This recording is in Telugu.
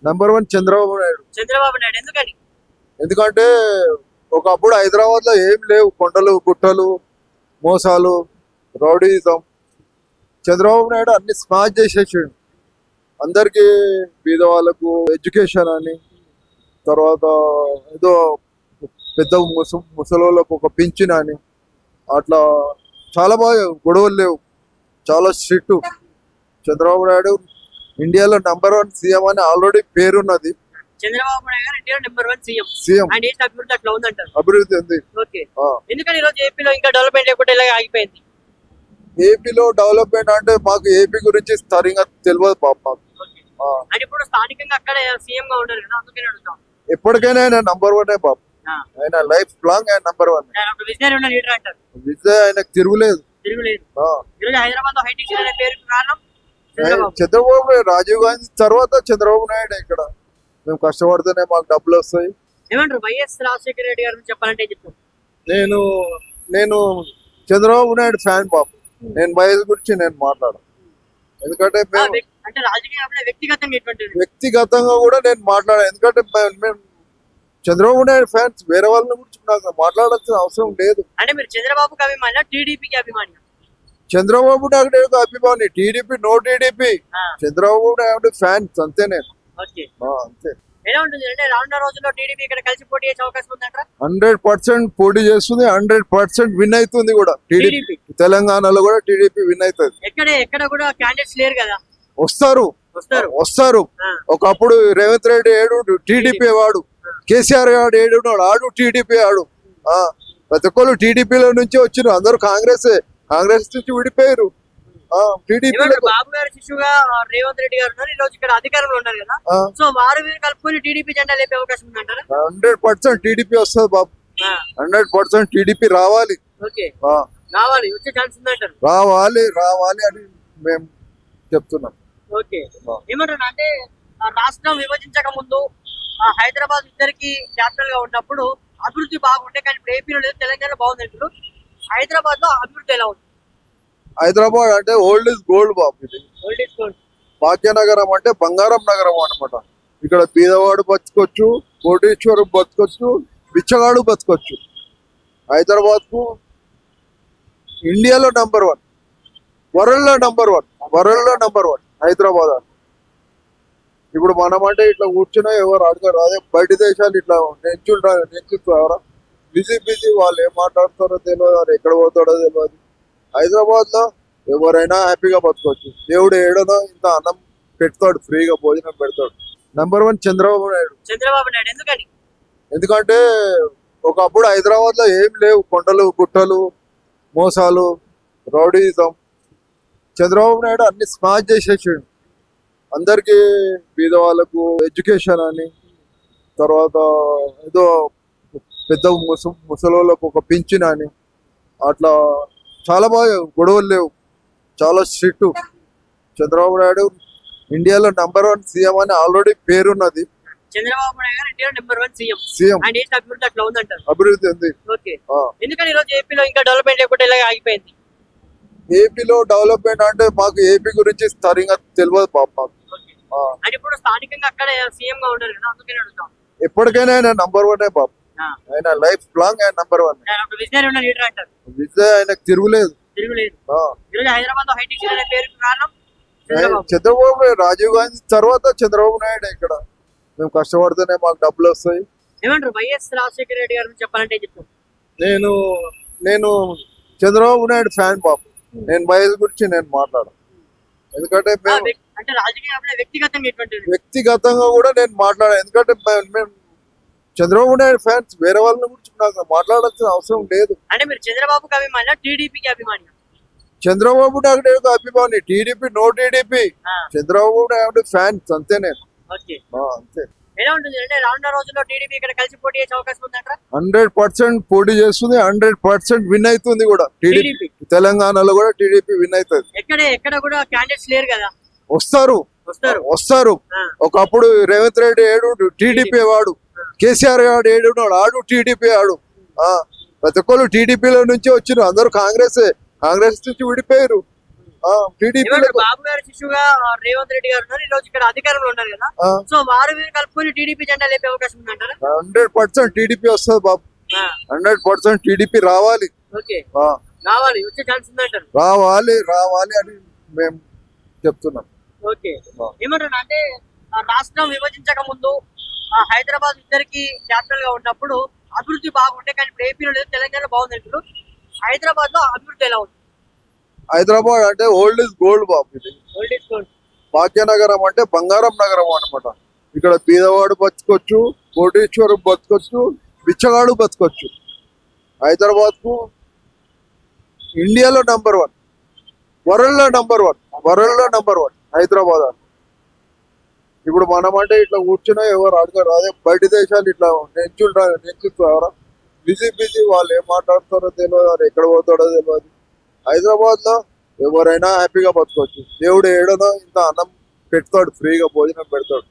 Number one Chandrababu Naidu. చంద్రబాబు నాయుడు ఎందుకని? ఎందుకంటే ఒకప్పుడు హైదరాబాద్ లో ఏం లేవు, కొండలు గుట్టలు మోసాలు రౌడీయిజం. చంద్రబాబు నాయుడు అన్ని స్మాష్ చేసేసాడు. అందరికి బీద వాళ్ళకు ఎడ్యుకేషన్ అని, తర్వాత ఏదో పెద్ద ముసలోళ్ళకు ఒక పింఛన్ అని, అట్లా చాలా బాగా గొడవలు లేవు, చాలా స్ట్రిక్ట్. చంద్రబాబు నాయుడు ఇండియాలో నంబర్ వన్ సీఎం అని ఆల్రెడీ పేరున్నది. చంద్రబాబు నాయుడు గారు ఇండియా నెంబర్ 1 సీఎం. సీఎం ఆయన చేసిన అభివృద్ధి అట్లా ఉందంటారు. అభివృద్ధి ఉంది. ఓకే, ఎందుకని ఈ రోజు ఏపీలో ఇంకా డెవలప్మెంట్ లేకుండా ఇలాగ ఆగిపోయింది? ఏపీలో డెవలప్మెంట్ అంటే మాకు ఏపీ గురించి సరిగా తెలియదు పాప. అంటే ఇప్పుడు స్థానికంగా అక్కడ సీఎం గా ఉన్నారు కదా, అందుకని అడుగుతాం. ఎప్పటికైనా ఆయన నంబర్ వన్ పాప. ఆయన లైఫ్ లాంగ్ ఆయన నంబర్ వన్. విజయనగరం ఉన్న లీడర్ అంటారు. విజయ్ ఆయనకు తిరుగులేదు. తిరుగులేదు. ఈరోజు హైదరాబాద్ లో హైటెక్ సిటీ అనే పేరుకు కారణం చంద్రబాబు నాయుడు. రాజీవ్ గాంధీ తర్వాత చంద్రబాబు నాయుడు. ఇక్కడ మేము కష్టపడితేనే మాకు డబ్బులు వస్తాయి. ఏమంటారు వైఎస్ రాజశేఖర రెడ్డి గారు చెప్పాలంటే చెప్తాను. నేను చంద్రబాబు నాయుడు ఫ్యాన్ బాబు. నేను వైఎస్ గురించి నేను మాట్లాడను. ఎందుకంటే అంటే రాజకీయ వ్యక్తిగతంగా కూడా నేను మాట్లాడాను. ఎందుకంటే మేము చంద్రబాబు నాయుడు ఫ్యాన్స్. వేరే వాళ్ళ గురించి నాకు మాట్లాడాల్సిన అవసరం లేదు. అంటే మీరు చంద్రబాబుకి అభిమాని, టీడీపీకి అభిమాని? చంద్రబాబు నాయుడు అభిమాని. TDP no TDP. Chandrababu Naidu fans అంతే. నేను అంతే. ఎలా ఉంటుంది అంటే రానున్న రోజుల్లో టీడీపీ ఇక్కడ కలిసి పోటీ చేసే అవకాశం ఉందంటారా? 100% పోటీ చేస్తుంది. 100% విన్ అవుతుంది కూడా టీడీపీ. తెలంగాణలో కూడా టీడీపీ విన్ అవుతుంది. ఎక్కడ కూడా క్యాండిడేట్స్ లేరు కదా. వస్తారు. ఒకప్పుడు రేవంత్ రెడ్డి ఏడు టీడీపీ వాడు, కేసీఆర్ గారు ఏడున్నాడు ఆడు టీడీపీ ఆడు. ప్రతి ఒక్కరు టీడీపీలో నుంచి వచ్చిన అందరూ కాంగ్రెస్ నుంచి విడిపోయారు. బాబు గారు శిశువుగా రేవంత్ రెడ్డి గారు ఉన్నారు. ఈ రోజు ఇక్కడ అధికారంలో ఉన్నారు కదా, సో వారు మీరు కలుపుకొని టీడీపీ జెండా లేపే అవకాశం ఉందంటారా? 100% టీడీపీ వస్తుంది బాబు. 100% టీడీపీ రావాలి. రావాలి, వచ్చే ఛాన్స్ ఉందంటారు. రావాలి అని మేము చెప్తున్నాం. ఓకే, ఏమంటారు అంటే రాష్ట్రం విభజించక ముందు హైదరాబాద్ ఇద్దరికి క్యాపిటల్ గా ఉన్నప్పుడు అభివృద్ధి బాగుండే, కానీ ఇప్పుడు ఏపీలో లేదు, తెలంగాణలో బాగుంది. ఇప్పుడు హైదరాబాద్ లో అభివృద్ధి ఎలా ఉంది? హైదరాబాద్ అంటే ఓల్డ్ ఇస్ గోల్డ్ బాబు. ఇది భాగ్యనగరం అంటే బంగారం నగరం అనమాట. ఇక్కడ బీదవాడు బతకొచ్చు, కోటేశ్వరం బతకొచ్చు, బిచ్చగాడు బతకొచ్చు. హైదరాబాద్ కు ఇండియాలో నంబర్ వన్, వరల్డ్ లో నంబర్ వన్ హైదరాబాద్. ఇప్పుడు మనం అంటే ఇట్లా కూర్చున్నా ఎవరు అడగరు. అదే బయట దేశాలు ఇట్లా నెంచుతారా బిజీ వాళ్ళు ఏం మాట్లాడతారో తెలియదు, ఎక్కడ పోతాడో తెలియదు. హైదరాబాద్ లో ఎవరైనా హ్యాపీగా బతకొచ్చు. దేవుడు ఏడనో ఇంత అన్నం పెడతాడు, ఫ్రీగా భోజనం పెడతాడు. Number one Chandrababu Naidu. ఎందుకని? ఎందుకంటే ఒకప్పుడు హైదరాబాద్ లో ఏం లేవు, కొండలు గుట్టలు మోసాలు రౌడీయిజం. చంద్రబాబు నాయుడు అన్ని స్మాష్ చేసేసాడు. అందరికి బీద వాళ్ళకు ఎడ్యుకేషన్ అని, తర్వాత ఏదో పెద్ద ముసలోళ్ళకు ఒక పింఛన్ అని, అట్లా చాలా బాగా గొడవలు లేవు, చాలా స్ట్రిక్ట్. చంద్రబాబు నాయుడు ఇండియాలో నంబర్ వన్ సీఎం అని ఆల్రెడీ పేరున్నది. Chandrababu Naidu India number 1 CM. ఆయన చేసిన అభివృద్ధి అట్లా ఉందంటారు. అభివృద్ధి ఉంది. ఓకే, ఎందుకని ఈ రోజు ఏపీలో ఇంకా డెవలప్మెంట్ లేకుండా ఇలాగ ఆగిపోయింది? ఏపీలో డెవలప్మెంట్ అంటే మాకు ఏపీ గురించి సరిగా తెలియదు పాప. అంటే ఇప్పుడు స్థానికంగా అక్కడ సీఎం గా ఉన్నారు కదా, అందుకని అడుగుతాం. ఎప్పటికైనా ఆయన నంబర్ వన్ పాప. ఆయన లైఫ్ లాంగ్ ఆయన నంబర్ వన్. విజయనగరం ఉన్న లీడర్ అంటారు. విజయ్ ఆయనకు తిరుగులేదు. ఈరోజు హైదరాబాద్ లో హైటెక్ సిటీ అనే పేరుకు కారణం చంద్రబాబు నాయుడు. రాజీవ్ గాంధీ తర్వాత చంద్రబాబు నాయుడు. ఇక్కడ మేము కష్టపడితేనే మాకు డబ్బులు వస్తాయి. ఏమంటారు వైఎస్ రాజశేఖర రెడ్డి గారు చెప్పాలంటే చెప్తాను. నేను చంద్రబాబు నాయుడు ఫ్యాన్ బాబు. నేను వైఎస్ గురించి నేను మాట్లాడను. ఎందుకంటే అంటే రాజకీయ వ్యక్తిగతంగా కూడా నేను మాట్లాడాను. ఎందుకంటే మేము చంద్రబాబు నాయుడు ఫ్యాన్స్. వేరే వాళ్ళ గురించి నాకు మాట్లాడాల్సిన అవసరం లేదు. అంటే మీరు చంద్రబాబుకి అభిమాని, టీడీపీకి అభిమాని? చంద్రబాబు నాయుడు అభిమాని. TDP no TDP. Chandrababu Naidu fans అంతే. నేను అంతే. ఎలా ఉంటుంది అంటే రానున్న రోజుల్లో టీడీపీ ఇక్కడ కలిసి పోటీ చేసే అవకాశం ఉందంటారా? 100% పోటీ చేస్తుంది. 100% విన్ అవుతుంది కూడా టీడీపీ. తెలంగాణలో కూడా టీడీపీ విన్ అవుతుంది. ఎక్కడ కూడా క్యాండిడేట్స్ లేరు కదా. వస్తారు. ఒకప్పుడు రేవంత్ రెడ్డి ఏడు టీడీపీ వాడు, కేసీఆర్ గారు ఏడున్నాడు ఆడు టీడీపీ ఆడు. ప్రతి ఒక్కరు టీడీపీలో నుంచి వచ్చిన అందరూ కాంగ్రెస్ నుంచి విడిపోయారు. టీడీపీ ఏమంటారు బాబు గారి శిశువుగా రేవంత్ రెడ్డి గారు ఉన్నారు, ఈ రోజు ఇక్కడ అధికారంలో ఉన్నారు కదా, సో వారు వీరు కలుపుకొని టీడీపీ జెండా లేపే అవకాశం ఉందంటారా? 100% టీడీపీ వస్తుంది బాబు. 100% టీడీపీ రావాలి. ఓకే, ఆ, రావాలి, వచ్చే ఛాన్స్ ఉందంటారు. రావాలి రావాలి అని మేము చెప్తున్నాం. ఓకే, ఏమంటారు అంటే రాష్ట్రం విభజించక ముందు హైదరాబాద్ ఇద్దరికి క్యాపిటల్ గా ఉన్నప్పుడు అభివృద్ధి బాగుంటే, కానీ ఇప్పుడు ఏపీలో లేదు, తెలంగాణలో బాగుంది అంటారు. హైదరాబాద్ లో అభివృద్ధి ఎలా ఉంది? హైదరాబాద్ అంటే ఓల్డ్ ఇస్ గోల్డ్ బాబు. ఇది ఓల్డ్ ఈజ్ గోల్డ్. భాగ్యనగరం అంటే బంగారం నగరం అన్నమాట. ఇక్కడ బీదవాడు బతకొచ్చు, కోటీశ్వరు బతకొచ్చు, బిచ్చగాడు బతకొచ్చు. హైదరాబాద్ కు ఇండియాలో #1, వరల్డ్ లో #1 హైదరాబాద్ అని. ఇప్పుడు మనం అంటే ఇట్లా కూర్చున్నా ఎవరు అడగరు. అదే బయట దేశాలు ఇట్లా నెంచుతారా, బిజీ వాళ్ళు ఏం మాట్లాడతారో తెలియదు, వాళ్ళు ఎక్కడ పోతాడో తెలియదు. హైదరాబాద్ లో ఎవరైనా హ్యాపీగా బతకొచ్చు. దేవుడు ఏడనో ఇంత అన్నం పెడతాడు, ఫ్రీగా భోజనం పెడతాడు.